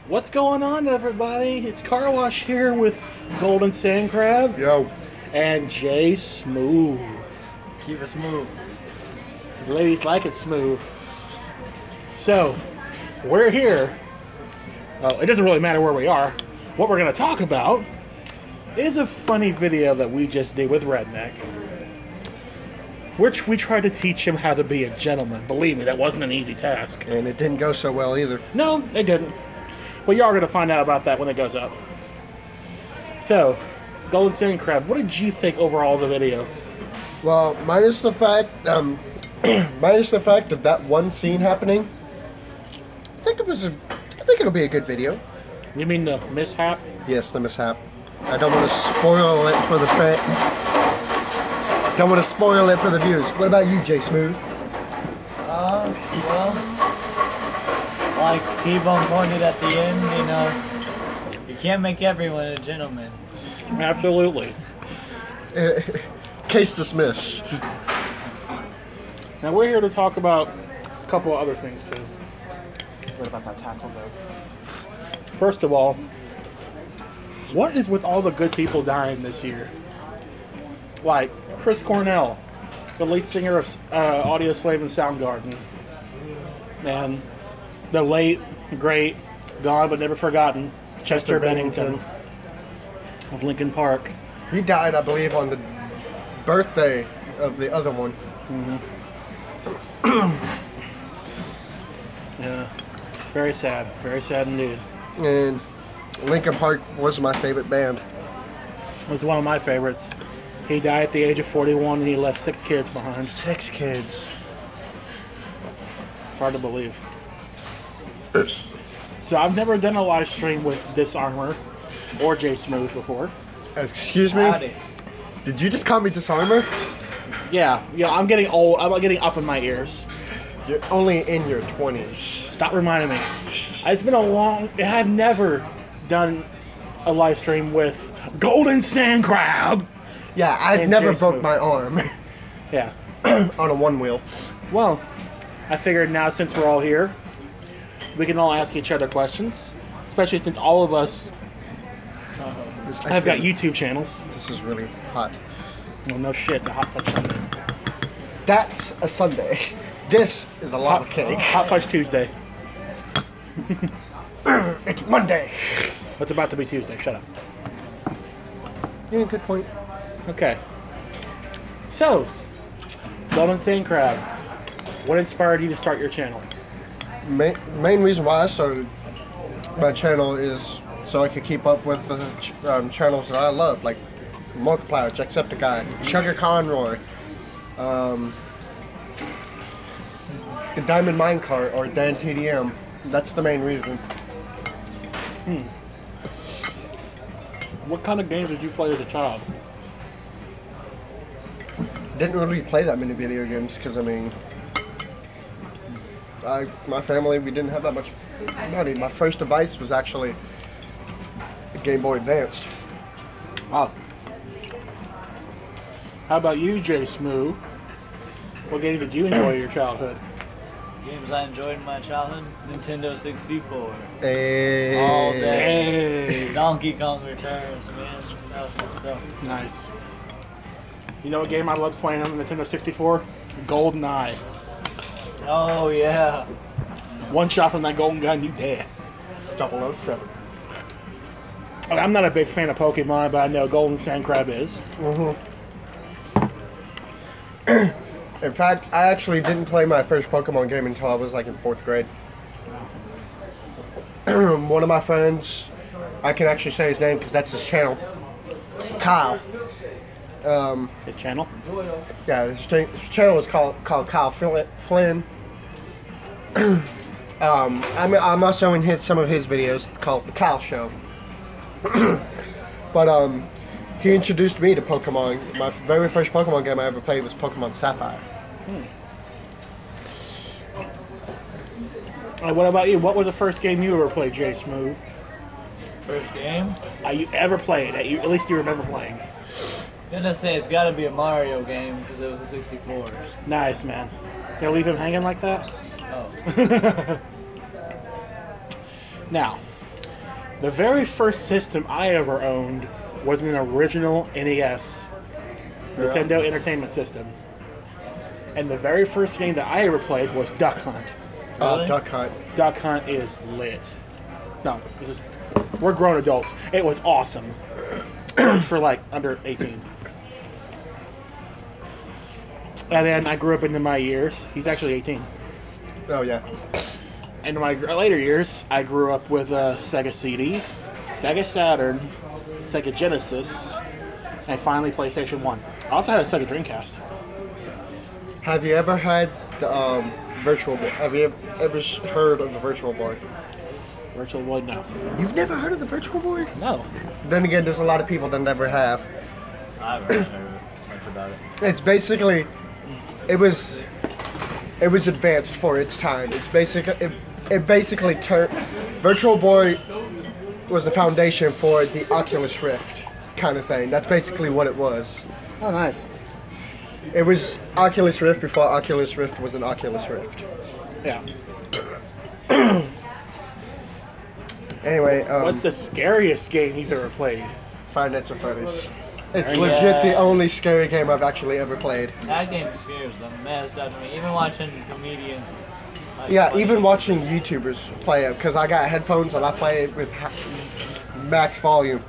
What's going on, everybody? It's Car Wash here with Goldensandcrab. Yo. And JSmoove. Keep it smooth. The ladies like it smooth. So, we're here. Well, it doesn't really matter where we are. What we're going to talk about is a funny video that we just did with Redneck, which we tried to teach him how to be a gentleman. Believe me, that wasn't an easy task. And it didn't go so well either. No, it didn't. But you are going to find out about that when it goes up. So, Goldensandcrab, what did you think overall of the video? Well, minus the fact of that one scene happening, I think it'll be a good video. You mean the mishap? Yes, the mishap. I don't want to spoil it for the Don't want to spoil it for the viewers. What about you, JSmoove? Well, like T-Bone pointed at the end, you know, you can't make everyone a gentleman. Absolutely. Case dismissed. Now we're here to talk about a couple of other things too. What about that tackle though? First of all, what is with all the good people dying this year? Like Chris Cornell, the lead singer of Audio Slave and Soundgarden, and the late, great, gone but never forgotten Chester Bennington of Linkin Park. He died, I believe, on the birthday of the other one. Yeah, very sad indeed. And Linkin Park was my favorite band. It was one of my favorites. He died at the age of 41 and he left 6 kids behind. 6 kids. It's hard to believe. So I've never done a live stream with Disarmor or JSmoove before. Excuse me? Howdy. Did you just call me Disarmor? Yeah, I'm getting old. I'm getting up in my ears. You're only in your 20s. Stop reminding me. It's been a long... I've never done a live stream with Goldensandcrab. Yeah, I've never broke my arm. Yeah. On a one wheel. Well, I figured now since we're all here, we can all ask each other questions. Especially since all of us have got YouTube channels. This is really hot. Well, no shit, it's a hot fudge Sunday. That's a Sunday. This is a lava cake. Hot fudge Tuesday. It's Monday. It's about to be Tuesday, shut up. Yeah, good point. Okay. So, Goldensandcrab, what inspired you to start your channel? Main reason why I started my channel is so I could keep up with the channels that I love, like Markiplier, Jacksepticeye, Chugger Conroy, the Diamond Minecart, or Dan TDM. That's the main reason. What kind of games did you play as a child? Didn't really play that many video games because, I mean, my family, we didn't have that much money. My first device was actually a Game Boy Advance. Wow. How about you, JSmoove? What games did you enjoy in your childhood? Games I enjoyed in my childhood: Nintendo 64. Hey. All day. Hey. Donkey Kong Returns, man. That was good stuff. Nice. You know what game I loved playing on the Nintendo 64? GoldenEye. Oh yeah. One shot from that golden gun, you dead. 007. I'm not a big fan of Pokemon, but I know Goldensandcrab is. In fact, I actually didn't play my first Pokemon game until I was like in 4th grade. One of my friends, I can actually say his name because that's his channel, Kyle. His channel? Yeah, his channel is called Kyle Flynn. I'm also in some of his videos called The Kyle Show. But he introduced me to Pokemon. My very first Pokemon game I ever played was Pokemon Sapphire. What about you? What was the first game you ever played, JSmoove? First game? You ever played? At least you remember playing. Gonna say it's gotta be a Mario game because it was a 64. Nice, man. You leave him hanging like that? Oh. Now, The very first system I ever owned was an original NES, Nintendo Entertainment System. And the very first game that I ever played was Duck Hunt. Really? Duck Hunt. Duck Hunt is lit. No, we're grown adults. It was awesome. It was for like under 18. And then I grew up into my years. He's actually 18. Oh yeah. In my later years, I grew up with a Sega CD, Sega Saturn, Sega Genesis, and finally PlayStation 1. I also had a Sega Dreamcast. Have you ever had the Virtual Boy? Have you ever heard of the Virtual Boy? Virtual Boy, no. You've never heard of the Virtual Boy? No. Then again, there's a lot of people that never have. I haven't heard much about it. It's basically, it was advanced for its time. It's it basically turned, Virtual Boy was the foundation for the Oculus Rift kind of thing. That's basically what it was. Oh, nice. It was Oculus Rift before Oculus Rift was an Oculus Rift. Yeah. Anyway, What's the scariest game you've ever played? Five Nights at Freddy's. It's Yeah. legit the only scary game I've actually ever played. That game scares the mess out of me. Even watching comedians. Like, Yeah, funny- even watching YouTubers play it, because I got headphones and I play it with max volume.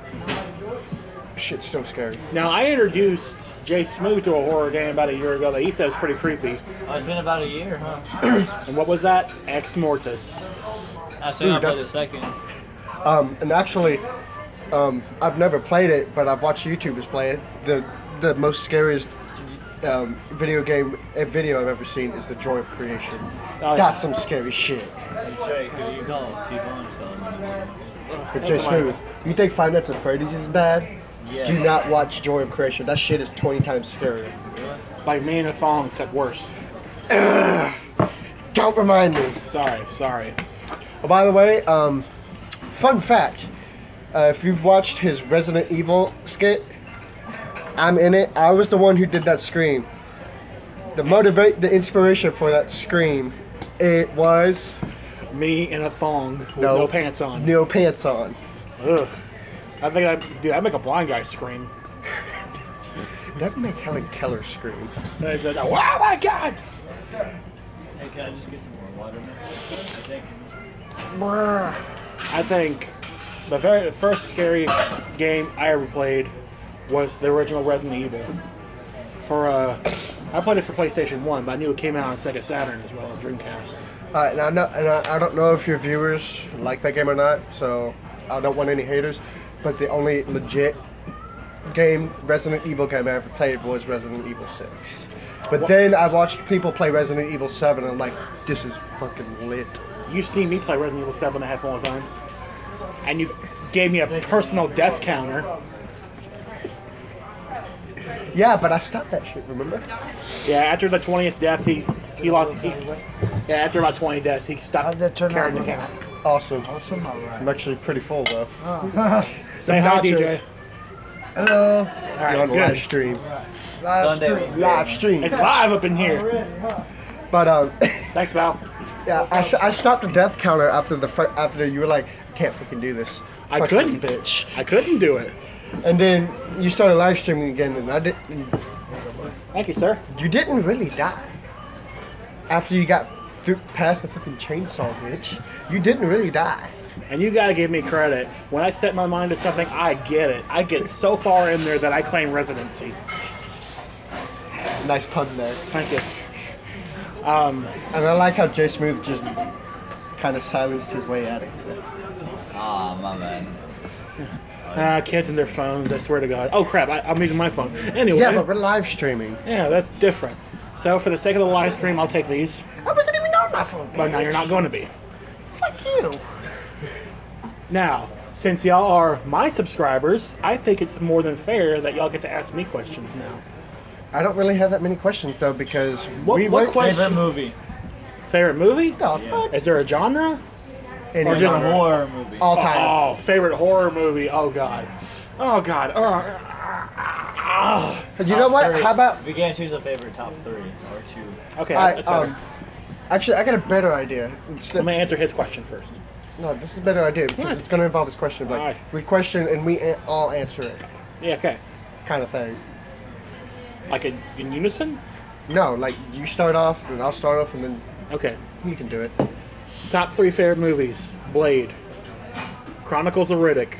Shit's so scary. Now, I introduced JSmoove to a horror game about a year ago that he said was pretty creepy. Oh, it's been about a year, huh? And what was that? Ex Mortis. I still not Dude, played the second. And actually, I've never played it, but I've watched YouTubers play it. The most scariest video I've ever seen is The Joy of Creation. Oh, yeah. That's some scary shit. Jake, who you call people and But Jay Smooth, you think Five Nights at Freddy's is bad? Yeah. Do not watch Joy of Creation. That shit is 20 times scarier. Like me in a thong, except worse. Don't remind me. Sorry. Oh, by the way, fun fact. If you've watched his Resident Evil skit, I'm in it. I was the one who did that scream. The inspiration for that scream, it was Me in a thong with no pants on. no pants on. Ugh. I think I'd make a blind guy scream. That would make Helen Keller scream. I'd be like, oh my god! Hey, can I just get some more water? I think the very first scary game I ever played was the original Resident Evil. I played it for PlayStation 1, but I knew it came out on Sega Saturn as well, and Dreamcast. And I don't know if your viewers like that game or not, so I don't want any haters. But the only legit Resident Evil game I ever played was Resident Evil 6. But then I watched people play Resident Evil 7 and I'm like, this is fucking lit. You've seen me play Resident Evil 7 a handful of times. And you gave me a personal death counter. Yeah, but I stopped that shit, remember? Yeah, after the 20th death, he lost. Yeah, after about 20 deaths, he stopped carrying the count. Awesome. Awesome, all right. I'm actually pretty full though. Say hi, nachos. DJ. Hello. All You're right, on the live good. stream. Sunday was Live stream. It's live up in here. But Thanks, Val. yeah, I stopped the death counter after you were like, I can't freaking do this. I Fuck couldn't. this bitch. I couldn't do it. And then you started live streaming again, and I didn't. Thank you, sir. You didn't really die. After you got past the fucking chainsaw, bitch, you didn't really die. And you gotta give me credit. When I set my mind to something, I get it. I get so far in there that I claim residency. Nice pun there. Thank you. And I like how JSmoove just kind of silenced his way out of it. Ah, my man. Kids and their phones, I swear to God. Oh, crap, I'm using my phone. Anyway. Yeah, but we're live streaming. Yeah, that's different. So, for the sake of the live stream, I'll take these. I wasn't even on my phone. But now you're not going to be. Fuck you. Now, since y'all are my subscribers, I think it's more than fair that y'all get to ask me questions now. I don't really have that many questions though because What question? Favorite movie? Favorite movie? The fuck? Is there a genre? Any Or just genre. Horror movie. All time. Oh, favorite horror movie. Oh, God. Oh, God. You know what? Three. How about If you can't choose a favorite, top 3 or 2. Okay, I that's better. actually I got a better idea. Let me answer his question first. No, this is a better idea because What? it's going to involve this question. Like, Alright. we question and we all answer it, Yeah, okay. kind of thing. Like in unison? No, like you start off, and I'll start off, and then Okay. you can do it. Top 3 favorite movies: Blade, Chronicles of Riddick,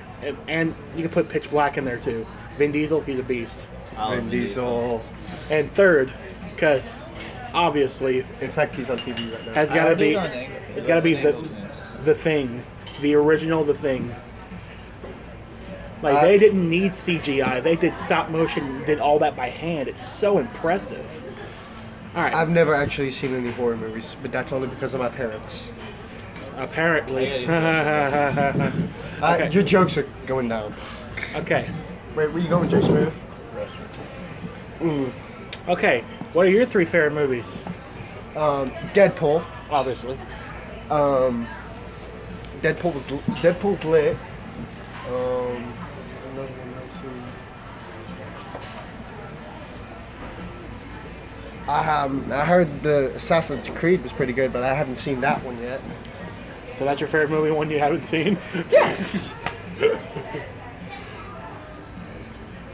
and you can put Pitch Black in there too. Vin Diesel, he's a beast. Vin Diesel. And third, because obviously In fact, he's on TV right now. has got to be It's got to be the Thing, the original The Thing. Like they didn't need CGI; they did stop motion, did all that by hand. It's so impressive. All right, I've never actually seen any horror movies, but that's only because of my parents. apparently. Okay. Your jokes are going down. Okay, Wait, where you going, JSmoove? okay. What are your 3 favorite movies? Deadpool. Obviously. Deadpool's lit. Another one I've seen. I heard the Assassin's Creed was pretty good, but I haven't seen that one yet. So that's your favorite movie, one you haven't seen? Yes.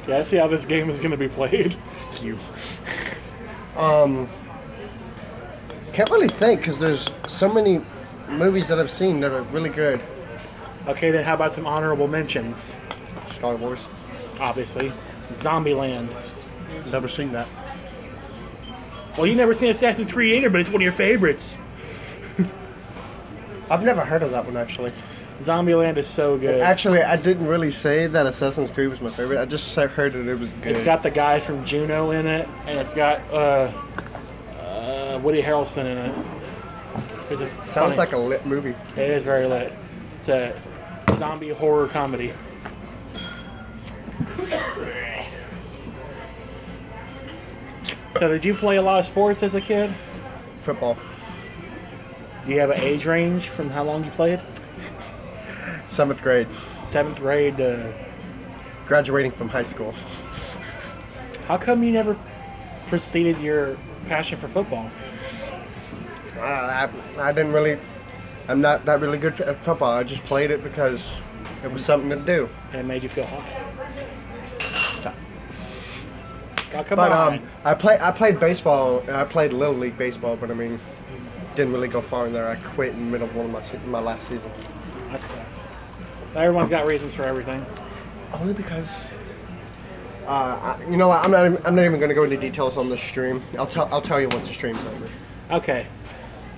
Yeah, I see how this game is going to be played. Thank you. Can't really think because there's so many movies that I've seen that are really good. Okay, then how about some honorable mentions? Star Wars. Obviously. Zombieland. Never seen that. Well, you've never seen Assassin's Creed either, but it's one of your favorites. I've never heard of that one actually. Zombieland is so good. Actually, I didn't really say that Assassin's Creed was my favorite. I just heard that it was good. It's got the guy from Juno in it, and it's got Woody Harrelson in it. It's Sounds funny. like a lit movie. It is very lit. It's a zombie horror comedy. So did you play a lot of sports as a kid? Football. Do you have an age range from how long you played? 7th grade. 7th grade. Graduating from high school. How come you never preceded your passion for football? I didn't really. I'm not that really good at football. I just played it because it was something to do. And it made you feel hot. Stop. Oh, come But on. I played baseball. And I played Little League baseball, but I mean, didn't really go far in there. I quit in the middle of one of my last season. That sucks. Everyone's got reasons for everything. Only because. You know what? I'm not even going to go into details on this stream. I'll tell you once the stream's over. Okay.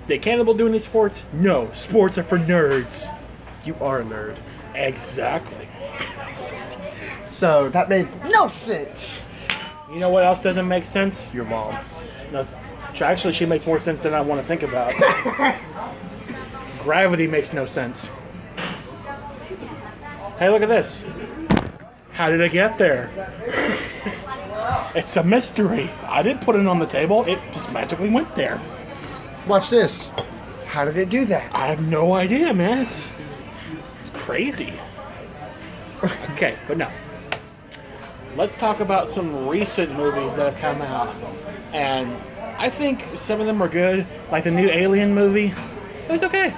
Did Cannibal do any sports? No. Sports are for nerds. You are a nerd. Exactly. So that made no sense. You know what else doesn't make sense? Your mom. No, actually, she makes more sense than I want to think about. Gravity makes no sense. Hey, look at this. How did it get there? It's a mystery. I didn't put it on the table. It just magically went there. Watch this. How did it do that? I have no idea, man. It's crazy. Okay, but no. Let's talk about some recent movies that have come out. And I think some of them were good. Like the new Alien movie. It was okay.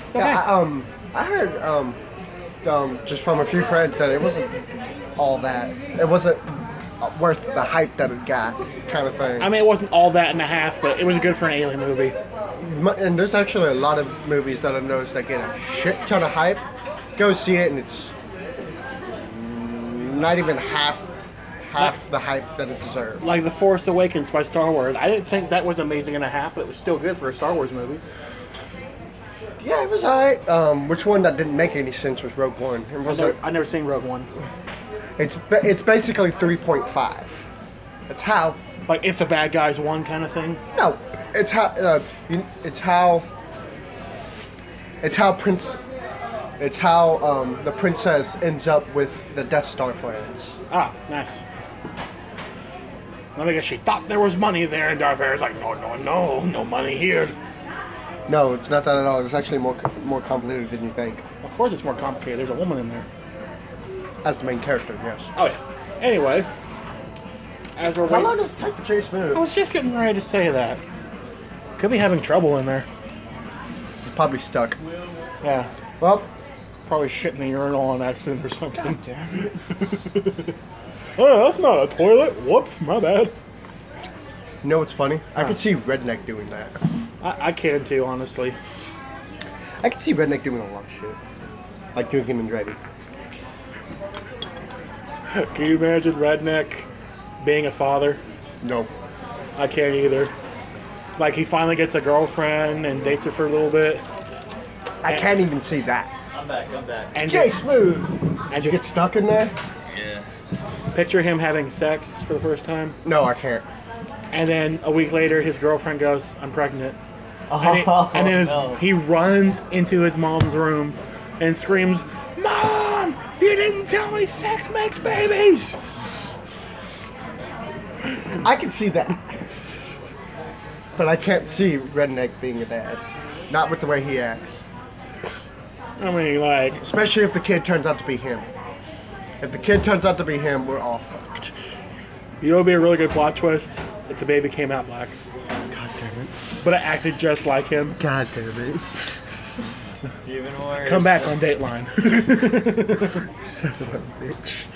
It's okay. Yeah, I heard just from a few friends that it wasn't all that. It wasn't worth the hype that it got, kind of thing. I mean, it wasn't all that and a half, but it was good for an Alien movie. And there's actually a lot of movies that I've noticed that get a shit ton of hype. Go see it, and it's not even half the hype that it deserves. Like The Force Awakens by Star Wars. I didn't think that was amazing and a half, but it was still good for a Star Wars movie. Yeah, it was alright. Which one that didn't make any sense was Rogue One. I've never seen Rogue One. It's basically 3.5. It's how. Like if the bad guys won, kind of thing. No, it's how. The princess ends up with the Death Star plans. Ah, nice. Well, I guess she thought there was money there, and Darth Vader's like, no money here. No, it's not that at all. It's actually more complicated than you think. Of course, it's more complicated. There's a woman in there. As the main character, yes. Oh yeah. Anyway, as we're How long waiting, does it take for JSmoove? I was just getting ready to say that. Could be having trouble in there. Probably stuck. Yeah. Well, Probably shit in the urinal on accident or something. damn it. Oh, that's not a toilet. Whoops, my bad. You know what's funny? I could see Redneck doing that. I can too, honestly. I could see Redneck doing a lot of shit. Like drinking and driving. Can you imagine Redneck being a father? No. I can't either. Like, he finally gets a girlfriend and dates her for a little bit. I can't even see that. I'm back. And JSmoove! and Did you get stuck in there? Yeah. picture him having sex for the first time. No, I can't. And then a week later, his girlfriend goes, "I'm pregnant." Oh, And then no. he runs into his mom's room and screams, "Mom, you didn't tell me sex makes babies!" I can see that. But I can't see Redneck being a dad. Not with the way he acts. I mean, like, Especially if the kid turns out to be him. If the kid turns out to be him, we're all fucked. you know, it'd be a really good plot twist if the baby came out black, God damn it. but it acted just like him. God damn it. Even worse. Come back on Dateline. Son of a bitch.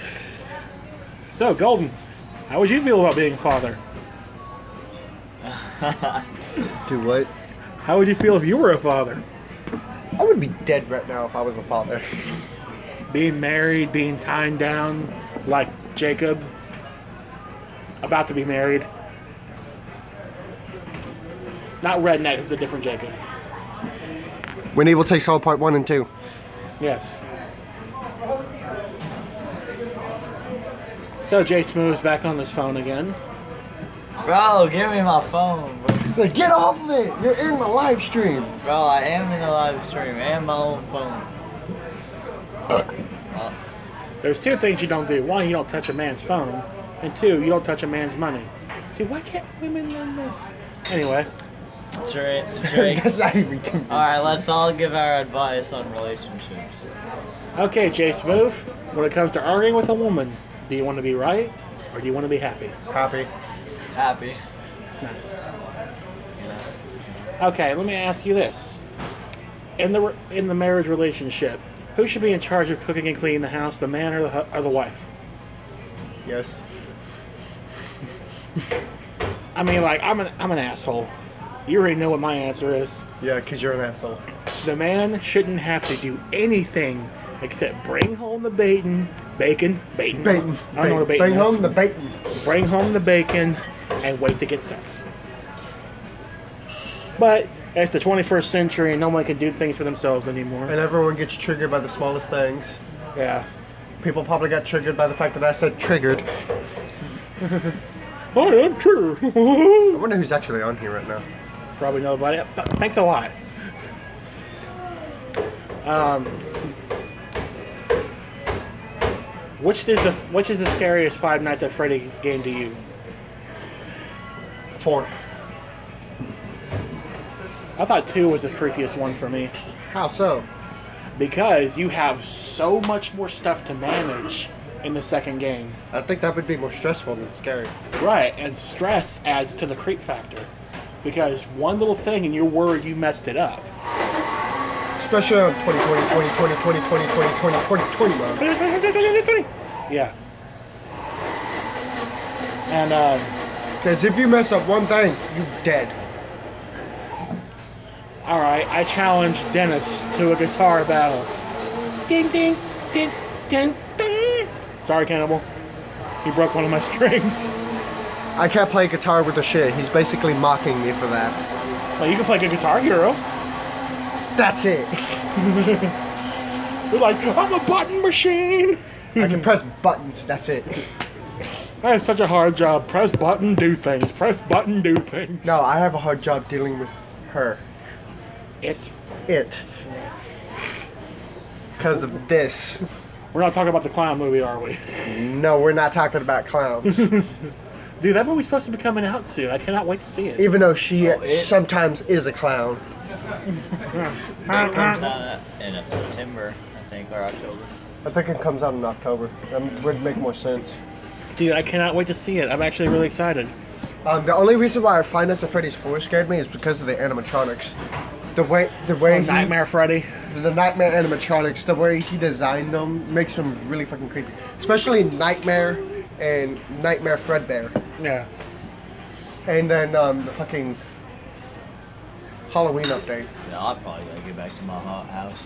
So, Golden, how would you feel about being a father? Do what? How would you feel if you were a father? I would be dead right now if I was a father. Being married, being tied down like Jacob, about to be married. Not Redneck, it's a different Jacob. When Evil Takes All Part 1 and 2. Yes. So JSmoove's back on his phone again. Bro, give me my phone, bro. Like, get off of it! You're in my live stream! Bro, I am in the live stream and my own phone. There's two things you don't do. One, you don't touch a man's phone. And two, you don't touch a man's money. See, why can't women learn this? Anyway. Drake. That's not even convincing. Alright, let's all give our advice on relationships. Okay, JSmooth, when it comes to arguing with a woman, do you want to be right or do you want to be happy? Happy. Happy. Nice. Okay, let me ask you this. In the marriage relationship, who should be in charge of cooking and cleaning the house, the man or the wife? Yes. I mean, like, I'm an asshole. You already know what my answer is. Yeah, because you're an asshole. The man shouldn't have to do anything except bring home the bacon. I don't know what a bacon Bring is. home the bacon. Bring home the bacon and wait to get sex. But it's the 21st century and no one can do things for themselves anymore. And everyone gets triggered by the smallest things. Yeah. People probably got triggered by the fact that I said triggered. I am true. I wonder who's actually on here right now. Probably nobody. But thanks a lot. Which is the scariest Five Nights at Freddy's game to you? 4. I thought 2 was the creepiest one for me. How so? Because you have so much more stuff to manage in the second game. I think that would be more stressful than scary. Right, and stress adds to the creep factor. Because one little thing and you're worried you messed it up. Especially on 2020, 2020, 2020, 2020, 2020, man. Yeah. And, Because if you mess up one thing, you dead. alright, I challenge Dennis to a guitar battle. Ding, ding, ding, ding, ding. Sorry, Cannibal. He broke one of my strings. I can't play guitar with a shit. He's basically mocking me for that. Well, you can play a Guitar Hero. That's it. You're like, I'm a button machine. I can press buttons. That's it. I have such a hard job. Press button, do things. Press button, do things. No, I have a hard job dealing with her. It. Because of this. We're not talking about the clown movie, are we? No, we're not talking about clowns. Dude, that movie's supposed to be coming out soon. I cannot wait to see it. Even though she sometimes is a clown. It comes out in September, I think, or October. I think it comes out in October. That would make more sense. Dude, I cannot wait to see it. I'm actually really excited. The only reason why Five Nights at Freddy's 4 scared me is because of the animatronics. The way Nightmare Freddy. the Nightmare animatronics, the way he designed them makes them really fucking creepy. Especially Nightmare and Nightmare Fredbear. Yeah. And then the fucking Halloween update. Yeah, I'll probably gotta get back to my hot house.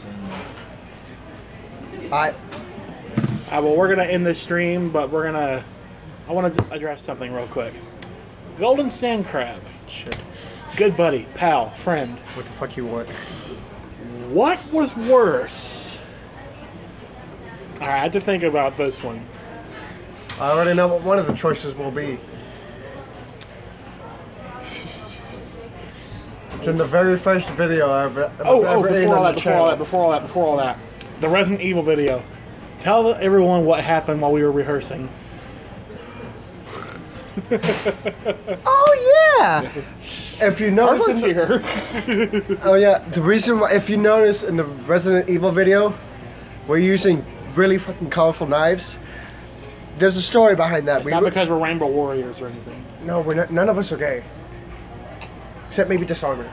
Well, we're gonna end this stream, but I want to address something real quick. Goldensandcrab. Shit. Good buddy, pal, friend. What the fuck you want? What was worse? I had to think about this one. I already know what one of the choices will be. It's in the very first video I've ever Before all that. The Resident Evil video. Tell everyone what happened while we were rehearsing. Oh yeah! If you notice Oh yeah, the reason why, if you notice in the Resident Evil video, we're using really fucking colorful knives. There's a story behind that. It's not because we're Rainbow Warriors or anything. No, we're not. None of us are gay, except maybe Disarmor.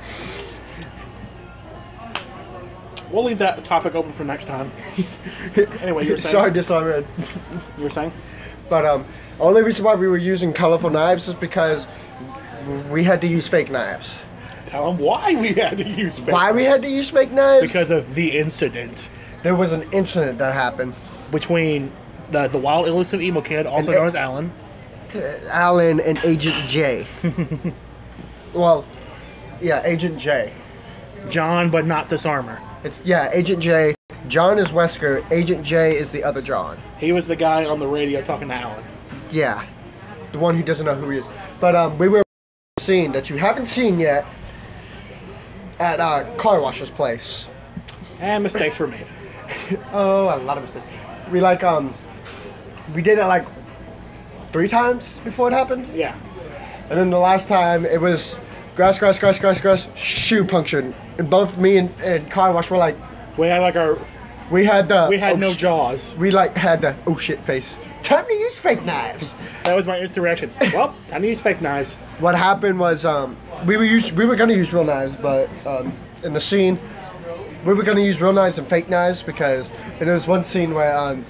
We'll leave that topic open for next time. Anyway, you were saying. Sorry, Disarmor. You were saying? But only reason why we were using colorful knives is because we had to use fake knives. Tell them why we had to use fake Why knives. we had to use fake knives? Because of the incident. There was an incident that happened Between the wild elusive emo kid, also known as Alan. Alan and Agent J. Well, yeah, Agent J. John, but not Disarmor. Agent J. John is Wesker. Agent J is the other John. He was the guy on the radio talking to Alan. Yeah, the one who doesn't know who he is. But we were scene that you haven't seen yet at Car Wash's place. And mistakes were made. Oh, a lot of mistakes. We did it like 3 times before it happened. Yeah. And then the last time it was grass, shoe punctured. And both me and Car Wash were like, We had like our. we had no jaws. We like had the oh shit face. Time to use fake knives. That was my instant reaction. Well, time to use fake knives. What happened was we were gonna use real knives, but in the scene we were gonna use real knives and fake knives because there was one scene where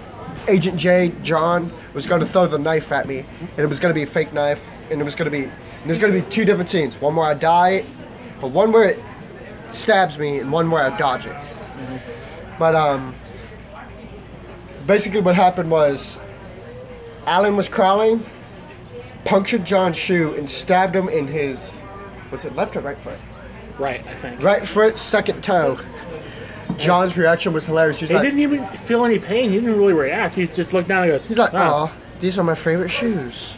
Agent J, John, was gonna throw the knife at me, and it was gonna be a fake knife, and there's gonna be 2 different scenes. One where I die, but one where it stabs me, and one where I dodge it. But basically what happened was Alan was crawling, punctured John's shoe, and stabbed him in his, was it left or right foot? Right, I think. Right foot, second toe. John's reaction was hilarious. He didn't even feel any pain. He didn't really react. He just looked down and goes, he's like, oh, these are my favorite shoes.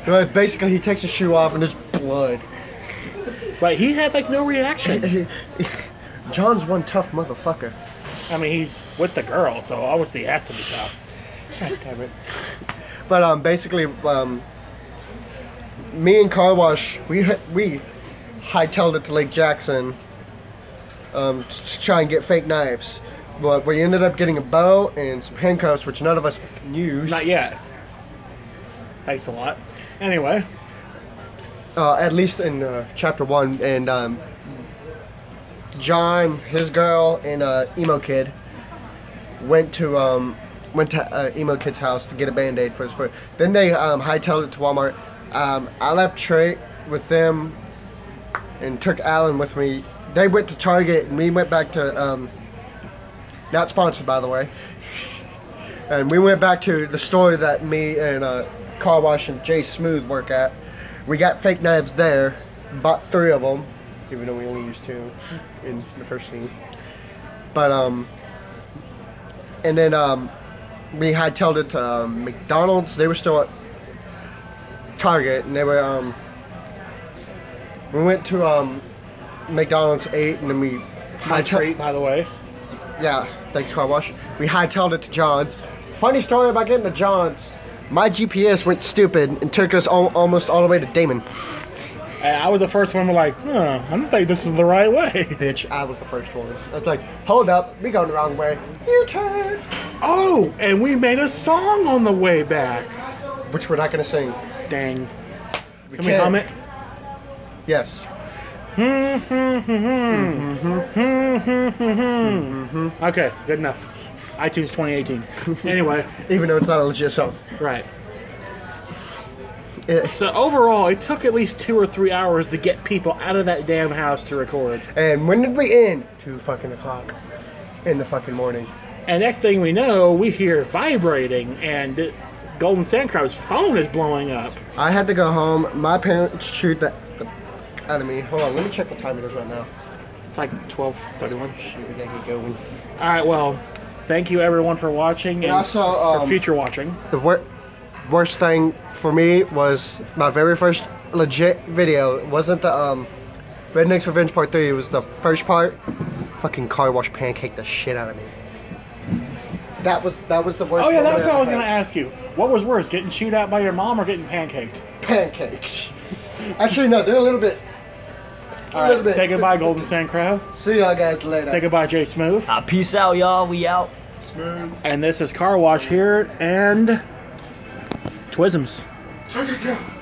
But basically, he takes his shoe off and there's blood. But he had like no reaction. John's one tough motherfucker. I mean, he's with the girl, so obviously he has to be tough. God damn it. But basically, me and Car Wash, we hightailed it to Lake Jackson to try and get fake knives. But we ended up getting a bow and some handcuffs, which none of us used. Not yet. Thanks a lot. Anyway. At least in chapter 1, and John, his girl, and emo kid went to emo kid's house to get a band-aid for his foot. Then they hightailed it to Walmart. I left Trey with them and took Alan with me. They went to Target and we went back to not sponsored, by the way. And we went back to the store that me and Car Wash and JSmoove work at. We got fake knives there, bought 3 of them, even though we only used 2 in the first scene. But and then we hightailed it to McDonald's. They were still at Target, and they were we went to McDonald's, ate, and then we My treat, by the way. Yeah, thanks, Car Wash. We hightailed it to John's. Funny story about getting to John's. My GPS went stupid and took us almost all the way to Damon. And I was the first one. We're like, I don't think this is the right way. Bitch, I was the first one. I was like, hold up, we going the wrong way. U-turn. Oh, and we made a song on the way back. Which we're not gonna sing. Dang. Can we hum it? Yes. Okay, good enough. iTunes 2018. Anyway. Even though it's not a legit song. Right. So overall, it took at least 2 or 3 hours to get people out of that damn house to record. And when did we end? 2 fucking o'clock in the fucking morning. And next thing we know, we hear vibrating, and Goldensandcrab's phone is blowing up. I had to go home. My parents chewed the out of me. Hold on, let me check what time it is right now. It's like 12:31. Shit, we gotta get going. All right, well, thank you everyone for watching and also, for future watching. The worst thing for me was my very first legit video. It wasn't the Redneck's Revenge Part 3. It was the first part. Fucking car wash pancaked the shit out of me. That was the worst. Oh yeah, that's what I was gonna ask you. What was worse, getting chewed out by your mom or getting pancaked? Pancaked. Actually, no, they're a little bit. All right, say goodbye, Goldensandcrab. See y'all guys later. Say goodbye, JSmoove. Peace out, y'all. We out. Smooth. And this is Car Wash here, and Twisms. Turn it down.